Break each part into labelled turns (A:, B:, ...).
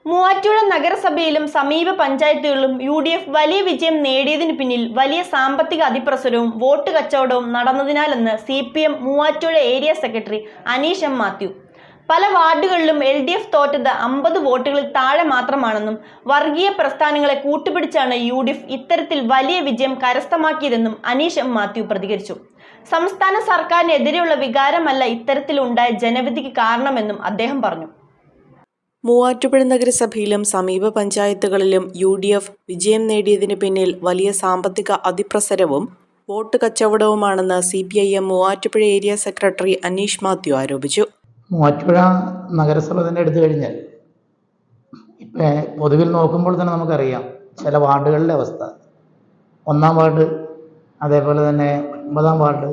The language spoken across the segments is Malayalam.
A: മൂവാറ്റുപുഴ നഗരസഭയിലും സമീപ പഞ്ചായത്തുകളിലും UDF വലിയ വിജയം നേടിയതിനു പിന്നിൽ വലിയ സാമ്പത്തിക അതിപ്രസരവും വോട്ട് കച്ചവടവും നടന്നതിനാലെന്ന് CPM Muvattupuzha area secretary Aneesh M. Mathew. പല വാർഡുകളിലും LDF തോറ്റത് 50 വോട്ടുകളിൽ താഴെ മാത്രമാണെന്നും വർഗീയ പ്രസ്ഥാനങ്ങളെ കൂട്ടുപിടിച്ചാണ് UDF ഇത്തരത്തിൽ വലിയ വിജയം കരസ്ഥമാക്കിയതെന്നും അനീഷ് M. മാത്യു പ്രതികരിച്ചു. സംസ്ഥാന സർക്കാരിനെതിരെയുള്ള വികാരമല്ല ഇത്തരത്തിലുണ്ടായ ജനവിധിക്ക് കാരണമെന്നും അദ്ദേഹം പറഞ്ഞു.
B: മൂവാറ്റുപുഴ നഗരസഭയിലും സമീപ പഞ്ചായത്തുകളിലും UDF വിജയം നേടിയതിന് പിന്നിൽ വലിയ സാമ്പത്തിക അതിപ്രസരവും വോട്ട് കച്ചവടവുമാണെന്ന് CPIM Muvattupuzha area secretary Aneesh Mathew ആരോപിച്ചു.
C: മൂവാറ്റുപുഴ നഗരസഭ തന്നെ എടുത്തു കഴിഞ്ഞാൽ പൊതുവിൽ നോക്കുമ്പോൾ തന്നെ നമുക്കറിയാം ചില വാർഡുകളിലെ അവസ്ഥ. 1-ാം വാർഡ്, അതേപോലെ തന്നെ 9-ാം വാർഡ്,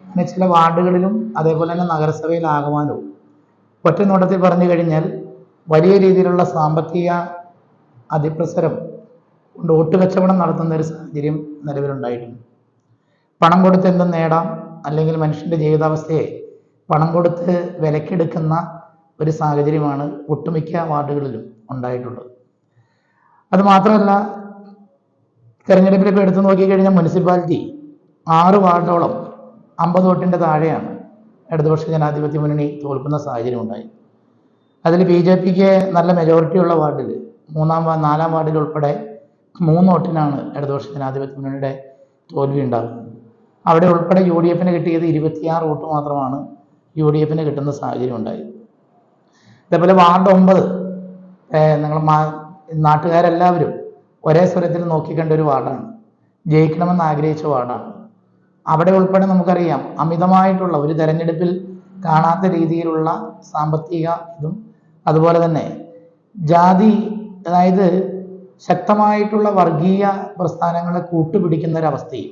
C: അങ്ങനെ ചില വാർഡുകളിലും അതേപോലെ തന്നെ നഗരസഭയിലാകുവാനും ഒറ്റ നോട്ടത്തിൽ പറഞ്ഞു കഴിഞ്ഞാൽ വലിയ രീതിയിലുള്ള സാമ്പത്തിക അതിപ്രസരം കൊണ്ട് വോട്ട് കച്ചവടം നടത്തുന്ന ഒരു സാഹചര്യം നിലവിലുണ്ടായിട്ടുണ്ട്. പണം കൊടുത്ത് എന്തും നേടാം, അല്ലെങ്കിൽ മനുഷ്യൻ്റെ ജീവിതാവസ്ഥയെ പണം കൊടുത്ത് വിലക്കെടുക്കുന്ന ഒരു സാഹചര്യമാണ് ഒട്ടുമിക്ക വാർഡുകളിലും ഉണ്ടായിട്ടുള്ളത്. അതുമാത്രമല്ല, തെരഞ്ഞെടുപ്പിലിപ്പോൾ എടുത്തു നോക്കിക്കഴിഞ്ഞാൽ മുനിസിപ്പാലിറ്റി 6 വാർഡോളം 50 വോട്ടിൻ്റെ താഴെയാണ് ഇടതുപക്ഷ ജനാധിപത്യ മുന്നണി തോൽക്കുന്ന സാഹചര്യം ഉണ്ടായി. അതിൽ BJPക്ക് നല്ല മെജോറിറ്റി ഉള്ള വാർഡിൽ 4-ാം വാർഡിൽ ഉൾപ്പെടെ 3 വോട്ടിനാണ് ഇടതുപക്ഷ ജനാധിപത്യ മുന്നണിയുടെ തോൽവി ഉണ്ടാകുന്നത്. അവിടെ ഉൾപ്പെടെ UDFന് കിട്ടിയത് 26 വോട്ട് മാത്രമാണ് UDFന് കിട്ടുന്ന സാഹചര്യം ഉണ്ടായത്. അതേപോലെ വാർഡ് 9 നിങ്ങൾ നാട്ടുകാരെല്ലാവരും ഒരേ സ്വരത്തിൽ നോക്കിക്കണ്ട ഒരു വാർഡാണ്, ജയിക്കണമെന്ന് ആഗ്രഹിച്ച വാർഡാണ്. അവിടെ ഉൾപ്പെടെ നമുക്കറിയാം അമിതമായിട്ടുള്ള ഒരു തെരഞ്ഞെടുപ്പിൽ കാണാത്ത രീതിയിലുള്ള സാമ്പത്തിക ഇതും അതുപോലെ തന്നെ ജാതി, അതായത് ശക്തമായിട്ടുള്ള വർഗീയ പ്രസ്ഥാനങ്ങളെ കൂട്ടുപിടിക്കുന്ന ഒരവസ്ഥയും.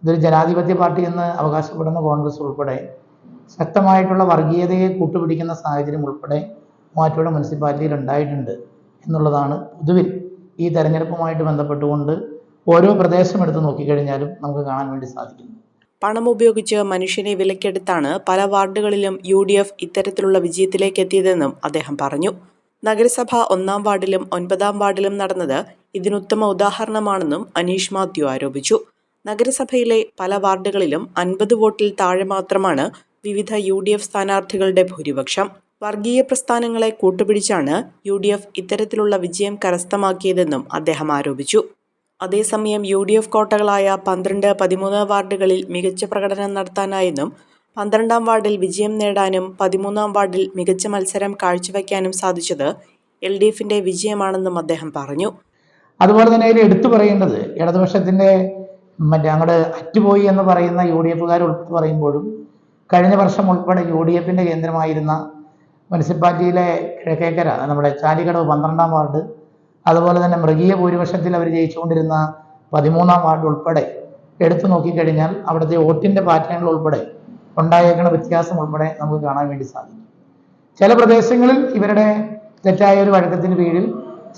C: ഇതൊരു ജനാധിപത്യ പാർട്ടി എന്ന് അവകാശപ്പെടുന്ന കോൺഗ്രസ് ഉൾപ്പെടെ ശക്തമായിട്ടുള്ള വർഗീയതയെ കൂട്ടുപിടിക്കുന്ന സാഹചര്യം ഉൾപ്പെടെ മൂവാറ്റുപുഴ മുനിസിപ്പാലിറ്റിയിൽ ഉണ്ടായിട്ടുണ്ട് എന്നുള്ളതാണ് പൊതുവിൽ ഈ തെരഞ്ഞെടുപ്പുമായിട്ട് ബന്ധപ്പെട്ടുകൊണ്ട് ഓരോ പ്രദേശം എടുത്ത് നോക്കിക്കഴിഞ്ഞാലും നമുക്ക് കാണാൻ വേണ്ടി സാധിക്കുന്നു.
B: പണം ഉപയോഗിച്ച് മനുഷ്യനെ വിലക്കെടുത്താണ് പല വാർഡുകളിലും UDF ഇത്തരത്തിലുള്ള വിജയത്തിലേക്ക് എത്തിയതെന്നും അദ്ദേഹം പറഞ്ഞു. നഗരസഭ 1-ാം വാർഡിലും 9-ാം വാർഡിലും നടന്നത് ഇതിനുത്തമ ഉദാഹരണമാണെന്നും അനീഷ് മാത്യു ആരോപിച്ചു. നഗരസഭയിലെ പല വാർഡുകളിലും 50 വോട്ടിൽ താഴെ മാത്രമാണ് വിവിധ UDF സ്ഥാനാർത്ഥികളുടെ ഭൂരിപക്ഷം. വർഗീയ പ്രസ്ഥാനങ്ങളെ കൂട്ടുപിടിച്ചാണ് UDF ഇത്തരത്തിലുള്ള വിജയം കരസ്ഥമാക്കിയതെന്നും അദ്ദേഹം ആരോപിച്ചു. അതേസമയം UDF കോട്ടകളായ 12, 13 വാർഡുകളിൽ മികച്ച പ്രകടനം നടത്താനായെന്നും 12-ാം വാർഡിൽ വിജയം നേടാനും 13-ാം വാർഡിൽ മികച്ച മത്സരം കാഴ്ചവെക്കാനും സാധിച്ചത് LDFന്റെ വിജയമാണെന്നും അദ്ദേഹം പറഞ്ഞു.
C: അതുപോലെ തന്നെ അതിൽ എടുത്തു പറയേണ്ടത് ഇടതുപക്ഷത്തിൻ്റെ അങ്ങോട്ട് അറ്റുപോയി എന്ന് പറയുന്ന UDFകാർ ഉൾപ്പെടെ പറയുമ്പോഴും കഴിഞ്ഞ വർഷം ഉൾപ്പെടെ UDFന്റെ കേന്ദ്രമായിരുന്ന മുനിസിപ്പാലിറ്റിയിലെ കിഴക്കേക്കര, നമ്മുടെ ചാലിക്കടവ് 12-ാം വാർഡ്, അതുപോലെ തന്നെ മൃഗീയ ഭൂരിപക്ഷത്തിൽ അവർ ജയിച്ചുകൊണ്ടിരുന്ന 13-ാം വാർഡ് ഉൾപ്പെടെ എടുത്തു നോക്കിക്കഴിഞ്ഞാൽ അവിടുത്തെ വോട്ടിൻ്റെ പാറ്റേണുകൾ ഉൾപ്പെടെ ഉണ്ടായേക്കുന്ന വ്യത്യാസം ഉൾപ്പെടെ നമുക്ക് കാണാൻ വേണ്ടി സാധിക്കും. ചില പ്രദേശങ്ങളിൽ ഇവരുടെ തെറ്റായ ഒരു വഴക്കത്തിന് കീഴിൽ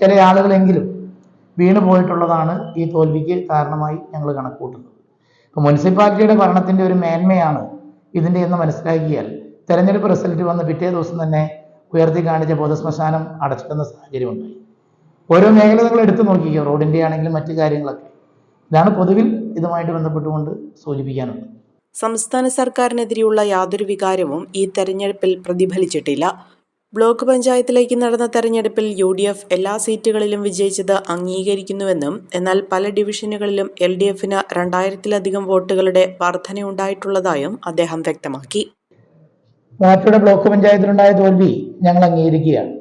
C: ചില ആളുകളെങ്കിലും വീണു പോയിട്ടുള്ളതാണ് ഈ തോൽവിക്ക് കാരണമായി ഞങ്ങൾ കണക്കൂട്ടുന്നത്. ഇപ്പോൾ മുനിസിപ്പാലിറ്റിയുടെ ഭരണത്തിൻ്റെ ഒരു മേന്മയാണ് ഇതിൻ്റെ എന്ന് മനസ്സിലാക്കിയാൽ തെരഞ്ഞെടുപ്പ് റിസൾട്ട് വന്ന് പിറ്റേ ദിവസം തന്നെ ഉയർത്തി കാണിച്ച പൊതുശ്മശാനം അടച്ചിടുന്ന സാഹചര്യം ഉണ്ടായി. ഓരോ മേഖല നിങ്ങൾ എടുത്തു നോക്കിക്കോ, റോഡിൻ്റെ ആണെങ്കിലും മറ്റു കാര്യങ്ങളൊക്കെ. ഇതാണ് പൊതുവിൽ ഇതുമായിട്ട് ബന്ധപ്പെട്ടുകൊണ്ട് സൂചിപ്പിക്കാനുള്ളത്.
B: സംസ്ഥാന സർക്കാരിനെതിരെയുള്ള യാതൊരു വികാരവും ഈ തെരഞ്ഞെടുപ്പിൽ പ്രതിഫലിച്ചിട്ടില്ല. ബ്ലോക്ക് പഞ്ചായത്തിലേക്ക് നടന്ന തെരഞ്ഞെടുപ്പിൽ UDF എല്ലാ സീറ്റുകളിലും വിജയിച്ചത് അംഗീകരിക്കുന്നുവെന്നും എന്നാൽ പല ഡിവിഷനുകളിലും LDFന് 2000-ലധികം വോട്ടുകളുടെ വർധനയുണ്ടായിട്ടുള്ളതായും അദ്ദേഹം വ്യക്തമാക്കി.
C: മൂവാറ്റുപുഴ ബ്ലോക്ക് പഞ്ചായത്തിലുണ്ടായ തോൽവി ഞങ്ങൾ അംഗീകരിക്കുകയാണ്.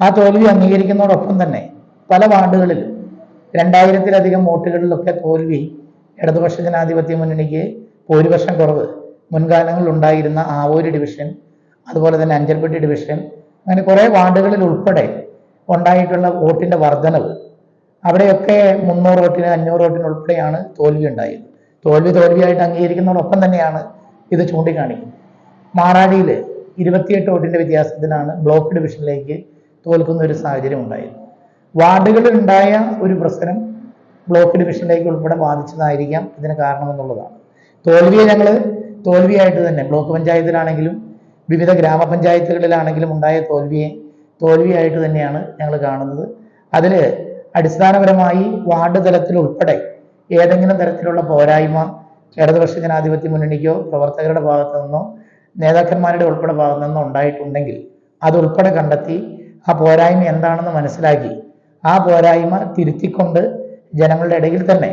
C: ആ തോൽവി അംഗീകരിക്കുന്നതോടൊപ്പം തന്നെ പല വാർഡുകളിലും 2000-ലധികം വോട്ടുകളിലൊക്കെ തോൽവി ഇടതുപക്ഷ ജനാധിപത്യ മുന്നണിക്ക് ഭൂരിപക്ഷം കുറവ് മുൻകാലങ്ങളിൽ ഉണ്ടായിരുന്ന ആവൂര് ഡിവിഷൻ, അതുപോലെ തന്നെ അഞ്ചൽപ്പെട്ടി ഡിവിഷൻ, അങ്ങനെ കുറേ വാർഡുകളിൽ ഉൾപ്പെടെ ഉണ്ടായിട്ടുള്ള വോട്ടിൻ്റെ വർധനവ്, അവിടെയൊക്കെ 300 വോട്ടിന് 500 വോട്ടിന് ഉൾപ്പെടെയാണ് തോൽവി ഉണ്ടായത്. തോൽവിയായിട്ട് അംഗീകരിക്കുന്നതോടൊപ്പം തന്നെയാണ് ഇത് ചൂണ്ടിക്കാണിക്കുന്നത്. മാറാടിയിൽ 28 വോട്ടിൻ്റെ വ്യത്യാസത്തിനാണ് ബ്ലോക്ക് ഡിവിഷനിലേക്ക് തോൽക്കുന്ന ഒരു സാഹചര്യം ഉണ്ടായത്. വാർഡുകളിൽ ഉണ്ടായ ഒരു പ്രശ്നം ബ്ലോക്ക് ഡിവിഷനിലേക്ക് ഉൾപ്പെടെ ബാധിച്ചതായിരിക്കാം ഇതിന് കാരണമെന്നുള്ളതാണ്. തോൽവിയെ ഞങ്ങൾ തോൽവിയായിട്ട് തന്നെ ബ്ലോക്ക് പഞ്ചായത്തിലാണെങ്കിലും വിവിധ ഗ്രാമപഞ്ചായത്തുകളിലാണെങ്കിലും ഉണ്ടായ തോൽവിയെ തോൽവിയായിട്ട് തന്നെയാണ് ഞങ്ങൾ കാണുന്നത്. അതിൽ അടിസ്ഥാനപരമായി വാർഡ് തലത്തിൽ ഉൾപ്പെടെ ഏതെങ്കിലും തരത്തിലുള്ള പോരായ്മ ഇടതുപക്ഷ ജനാധിപത്യ മുന്നണിക്കോ പ്രവർത്തകരുടെ ഭാഗത്തു നിന്നോ നേതാക്കന്മാരുടെ ഉൾപ്പെടെ ഭാഗത്തു നിന്നോ ഉണ്ടായിട്ടുണ്ടെങ്കിൽ അതുൾപ്പെടെ കണ്ടെത്തി ആ പോരായ്മ എന്താണെന്ന് മനസ്സിലാക്കി ആ പോരായ്മ തിരുത്തിക്കൊണ്ട് ജനങ്ങളുടെ ഇടയിൽ തന്നെ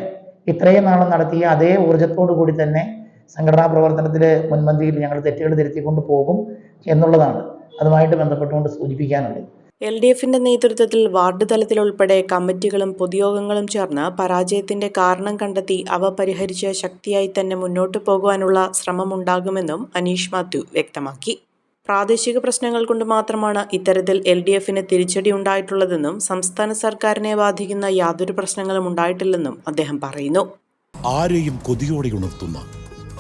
C: ഇത്രയും നാളും നടത്തിയ അതേ ഊർജത്തോടു കൂടി തന്നെ സംഘടനാ പ്രവർത്തനത്തിൽ മുൻപന്തിയിൽ ഞങ്ങൾ തെറ്റുകൾ തിരുത്തിക്കൊണ്ട് പോകും എന്നുള്ളതാണ് അതുമായിട്ട് ബന്ധപ്പെട്ടുകൊണ്ട് സൂചിപ്പിക്കാനുള്ളത്.
B: LDFന്റെ നേതൃത്വത്തിൽ വാർഡ് തലത്തിലുൾപ്പെടെ കമ്മിറ്റികളും പൊതുയോഗങ്ങളും ചേർന്ന് പരാജയത്തിന്റെ കാരണം കണ്ടെത്തി അവ പരിഹരിച്ച് ശക്തിയായി തന്നെ മുന്നോട്ടു പോകുവാനുള്ള ശ്രമമുണ്ടാകുമെന്നും അനീഷ് മാത്യു വ്യക്തമാക്കി. പ്രാദേശിക പ്രശ്നങ്ങൾ കൊണ്ട് മാത്രമാണ് ഇത്തരത്തിൽ LDFന് തിരിച്ചടി ഉണ്ടായിട്ടുള്ളതെന്നും സംസ്ഥാന സർക്കാരിനെ ബാധിക്കുന്ന യാതൊരു പ്രശ്നങ്ങളും ഉണ്ടായിട്ടില്ലെന്നും അദ്ദേഹം പറയുന്നു.
D: ആരെയും കൊതിയോടെ ഉണർത്തുന്ന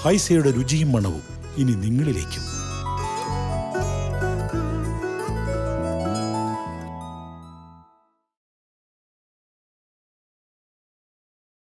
D: ഹൈസയുടെ രുചിയും മണവും ഇനി നിങ്ങളിലേക്കും.